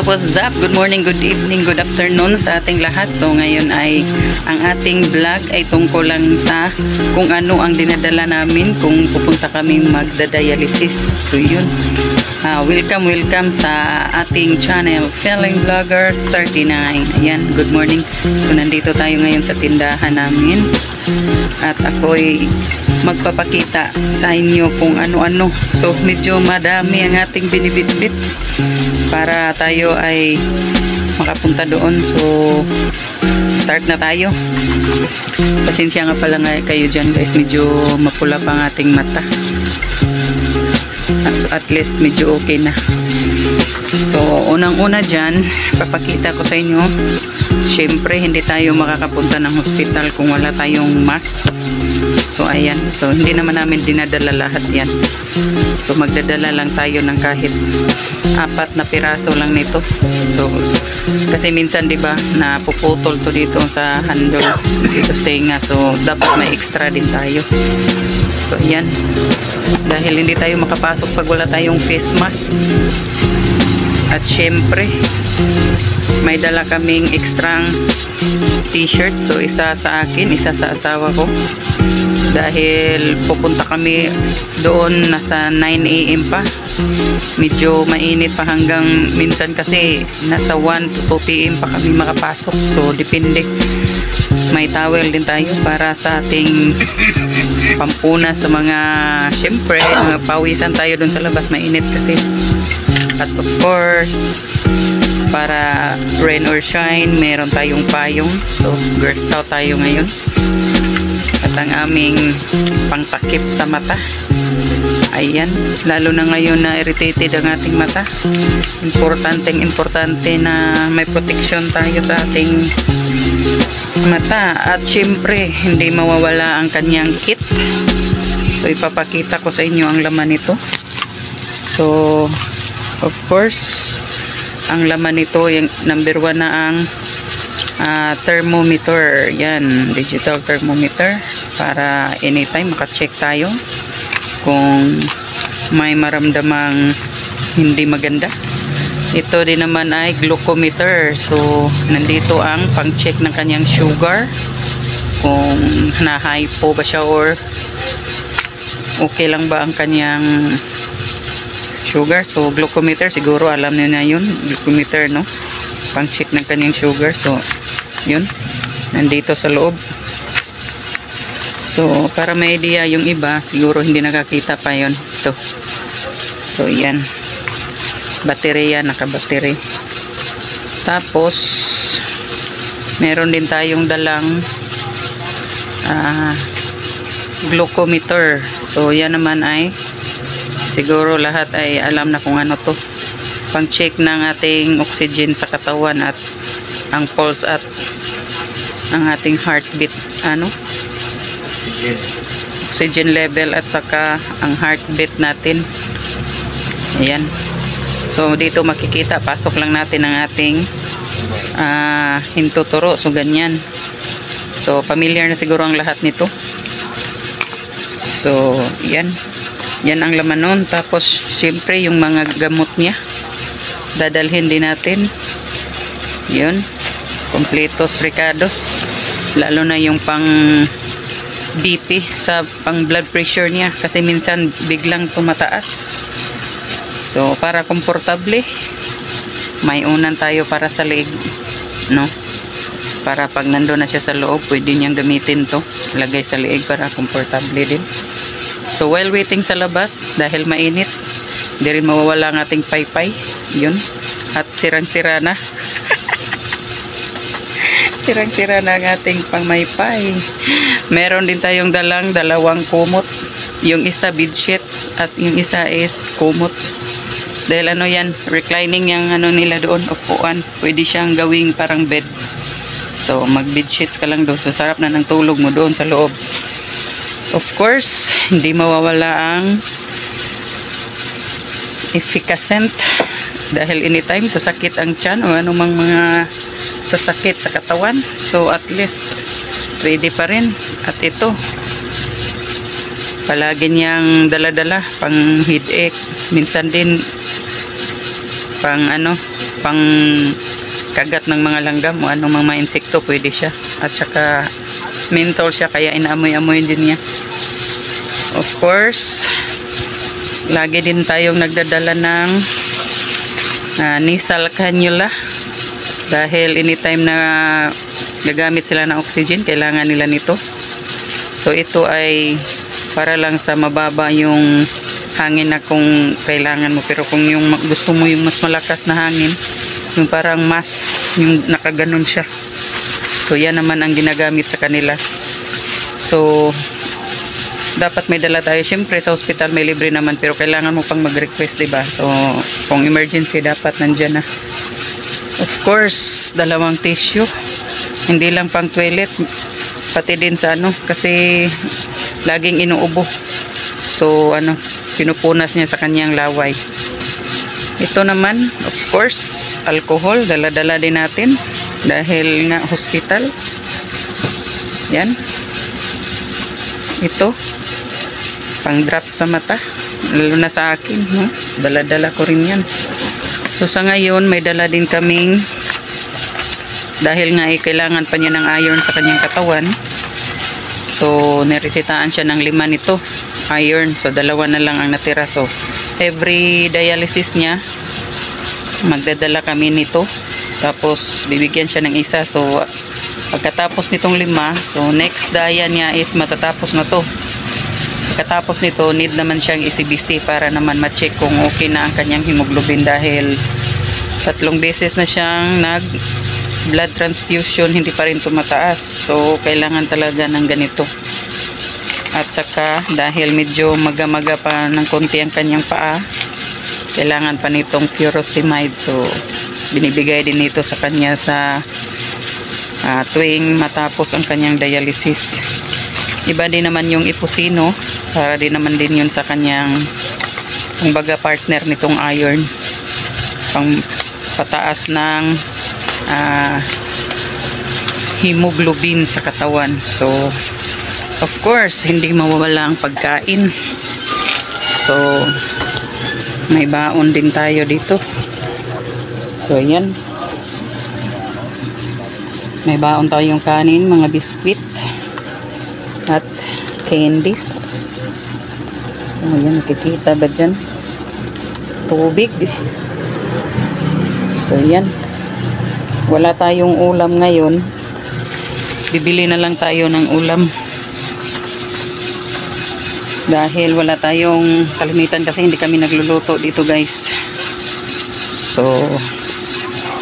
What's up? Good morning, good evening, good afternoon sa ating lahat. So ngayon ay ang ating vlog ay tungkol lang sa kung ano ang dinadala namin kung pupunta kaming magdadialysis. So yun, welcome sa ating channel Feeling Vlogger 39. Ayan, good morning. So nandito tayo ngayon sa tindahan namin at ako'y magpapakita sa inyo kung ano-ano. So medyo madami ang ating binibitbit para tayo ay makapunta doon. So start na tayo. Pasensya nga pala nga kayo dyan guys, medyo mapula pa ang ating mata. So at least medyo okay na. So unang-una dyan, papakita ko sa inyo, syempre hindi tayo makakapunta ng hospital kung wala tayong mask. So ayan, so hindi naman namin dinadala lahat yan. So magdadala lang tayo ng kahit 4 na piraso lang nito. So kasi minsan 'di ba napuputol to dito sa handle, so, dito sa tenga. So dapat may extra din tayo. So ayan, dahil hindi tayo makapasok pag wala tayong face mask. At syempre may dala kaming extra t-shirt. So isa sa akin, isa sa asawa ko, dahil pupunta kami doon nasa 9 AM pa. Medyo mainit pa hanggang minsan kasi nasa 1 to 2 PM pa kami makapasok. So depende. May towel din tayo para sa ating pampuna sa mga, syempre mga pawisan tayo doon sa labas, mainit kasi. At of course, para rain or shine, meron tayong payong. So Girl Scout tayo ngayon. At ang aming pangtakip sa mata, ayan, lalo na ngayon na irritated ang ating mata, importante na may protection tayo sa ating mata. At syempre hindi mawawala ang kanyang kit. So ipapakita ko sa inyo ang laman nito. So of course, ang laman nito, yung number 1 na ang thermometer. Yan, digital thermometer, para anytime makacheck tayo kung may maramdamang hindi maganda. Ito din naman ay glucometer. So nandito ang pang-check ng kanyang sugar, kung na-high po ba siya or okay lang ba ang kanyang sugar. So glucometer, siguro alam niyo na yun, glucometer, no? Pang-check ng kanyang sugar. So yun, nandito sa loob. So para may idea yung iba, siguro hindi nakakita pa yun. Ito. So yan, baterya, nakabattery. Tapos meron din tayong dalang glucometer. So yan naman ay siguro lahat ay alam na kung ano to. Pang check ng ating oxygen sa katawan at ang pulse at ang ating heartbeat, oxygen level at saka ang heartbeat natin. Ayan. So dito makikita, pasok lang natin ang ating hintuturo. So ganyan. So familiar na siguro ang lahat nito. So yan. Yan ang laman nun. Tapos syempre yung mga gamot niya, dadalhin din natin. Yun. Completos Ricados. Lalo na yung pang BP, sa pang blood pressure niya. Kasi minsan biglang tumataas. So para komportable, may unan tayo para sa leg, no? para pag nandun na siya sa loob, pwede niyang gamitin to, lagay sa liig para komportable din. So while waiting sa labas, dahil mainit, hindi rin mawawala ang ating paypay, yun, at sirang-sira na. Sirang-sira na ang ating pangmaypay. Meron din tayong dalawang kumot, yung isa bedsheets at yung isa is kumot. Dahil ano yan, reclining yung ano nila doon, upuan, pwede siyang gawing parang bed. So mag bedsheets ka lang doon, so sarap na ng tulog mo doon sa loob. Of course, hindi mawawala ang efficacent, dahil anytime sasakit ang tiyan o anumang mga sasakit sa katawan, so at least ready pa rin. At ito, palagi niyang dala-dala pang headache, minsan din pang ano, pang kagat ng mga langgam o anong mga insekto, pwede siya. At saka menthol siya, kaya inaamoy-amoy din niya. Of course, lagi din tayong nagdadala ng nasal cannula, dahil anytime na gagamit sila ng oxygen, kailangan nila nito. So ito ay para lang sa mababa yung hangin na kung kailangan mo, pero kung yung gusto mo yung mas malakas na hangin, yung parang mask, yung nakaganon siya, so yan naman ang ginagamit sa kanila. So dapat may dala tayo. Syempre sa hospital may libre naman, pero kailangan mo pang mag-request, diba? So kung emergency, dapat nandyan na. Of course, dalawang tissue, hindi lang pang toilet, pati din sa ano, kasi laging inuubo, so ano, pinupunas niya sa kanyang laway. Ito naman, of course, alcohol, dala-dala din natin dahil nga hospital. Yan, ito pang drop sa mata, lalo na sa akin, no? Dala-dala ko rin yan. So sa ngayon, may dala din kaming, dahil nga kailangan pa niya ng iron sa kanyang katawan, so niresetahan siya ng 5 nito iron, so 2 na lang ang natira. So every dialysis niya, magdadala kami nito, tapos bibigyan siya ng isa. So pagkatapos nitong 5, so next dia niya is matatapos na to. Pagkatapos nito, need naman siyang ECBC para naman ma-check kung okay na ang kanyang hemoglobin, dahil 3 beses na siyang nag blood transfusion, hindi pa rin tumataas. So kailangan talaga ng ganito. At saka dahil medyo maga-maga pa ng konti ang kanyang paa, kailangan pa nitong furosemide. So binibigay din ito sa kanya sa tuwing matapos ang kanyang dialysis. Iba din naman yung ipusino, para din naman din yun sa kanyang, kumbaga, partner nitong iron, pang pataas ng hemoglobin sa katawan. So of course, hindi mawawala ang pagkain. So may baon din tayo dito. So ayan, may baon tayong kanin, mga biskwit at candies. Ayan, nakikita ba dyan? Tubig. So yan, wala tayong ulam ngayon, bibili na lang tayo ng ulam, dahil wala tayong kalimitan, kasi hindi kami nagluluto dito, guys. So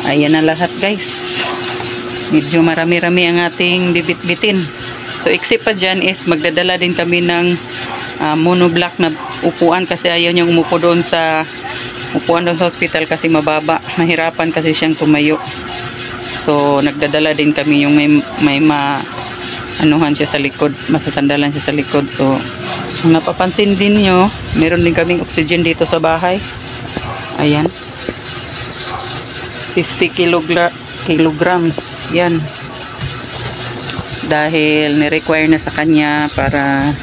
ayan na lahat, guys. Medyo marami-rami ang ating bibit-bitin. So except pa dyan is magdadala din kami ng monoblock na upuan, kasi ayaw niyang umupo doon sa upuan doon sa hospital kasi mababa, nahirapan kasi siyang tumayo. So nagdadala din kami yung may anuhan siya sa likod, masasandalan siya sa likod. So kung napapansin din nyo, meron din kaming oxygen dito sa bahay. Ayan, 50 kilograms yan, dahil ni-require na sa kanya para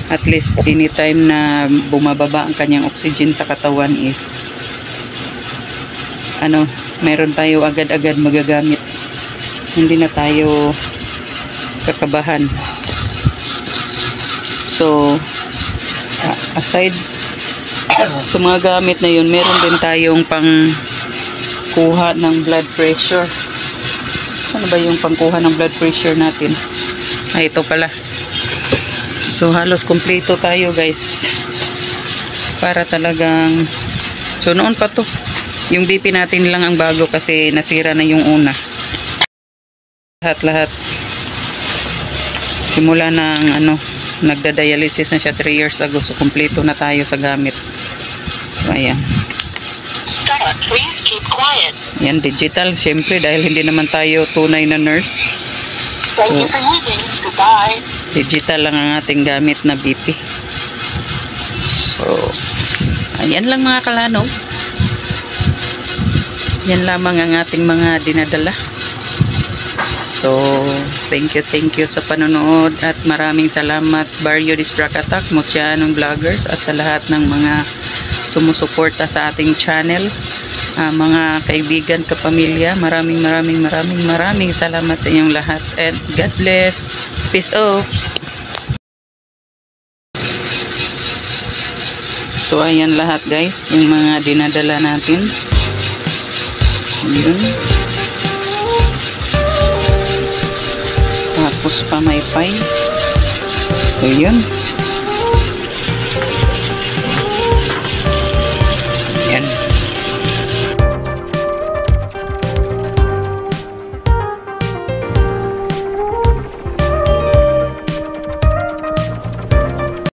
at least anytime na bumababa ang kanyang oxygen sa katawan is ano, meron tayo agad-agad magagamit, hindi na tayo kakabahan. So aside sa mga gamit na yun, meron din tayong pang kuha ng blood pressure. Ano ba yung pangkuha ng blood pressure natin? Ay, ito pala. So, halos kompleto tayo, guys. Para talagang... So, noon pa to. Yung BP natin lang ang bago kasi nasira na yung una. Lahat-lahat. Simula ng nagda-dialysis na siya 3 years ago. So, kompleto na tayo sa gamit. So, ayan. Please keep quiet. Yan, digital. Siyempre, dahil hindi naman tayo tunay na nurse. Thank you for using. Goodbye. Digital lang ang ating gamit na BP. So, ayan lang mga kalano. Yan lamang ang ating mga dinadala. So, thank you sa panonood at maraming salamat Barrio Disprakatak, Motianong Vloggers at sa lahat ng mga sumusuporta sa ating channel. Mga kaibigan, kapamilya, maraming salamat sa inyong lahat and God bless. Peace out. So, ayan lahat guys, yung mga dinadala natin. Ayan. Tapos pamaypay. So, yun.